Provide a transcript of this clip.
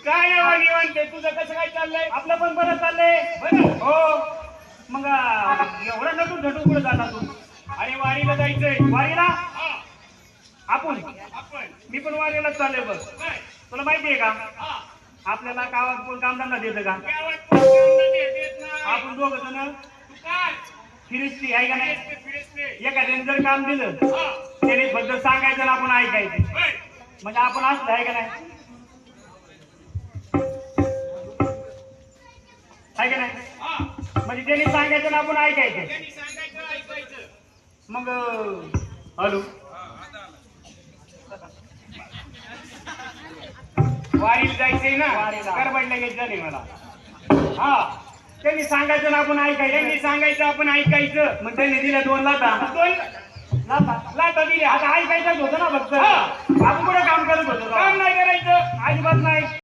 काय नाही निवांत. तुझं कसं काय चाललंय? आपलं पण बरं चाललंय. बरं. हो. मग एवढा नटून झटून कुठे जाता तू? अरे वारीला जायचंय. वारीला हा, आपण आपण मी पण वारीला चाललोय बघ. काय? तुला माहिती आहे का हा, आपल्याला गावात कोण कामधंदा देतं का? गावात कोण काम नाही देत नाही. आपण दोघं जण तू काय फिरिस्ती आहे का नाही? फिरसते. एखाद्याने जर काम दिलं हा, त्याने फक्त सांगायचं आणि आपण ऐकायचं. होय. म्हणजे आपण असलं आहे का नाही? आहे का नाही? हा, म्हणजे त्यांनी सांगायचं आणि आपण ऐकायचं. त्यांनी सांगायचं ऐकायचं. मग हॅलो वारीला जायचंय ना. वारीला. करबडला घेत झाले मला. हा त्यांनी सांगायचं आणि आपण ऐकायचं. त्यांनी सांगायचं आपण ऐकायचं. मग त्यांनी दिल्या 2 लाथा. 2 लाथा लाथा दिल्या. आता ऐकायचंच होतं ना फक्त. हा. आपण कुठे काम करत होतो काम नाही करायचं. अजिबात नाही.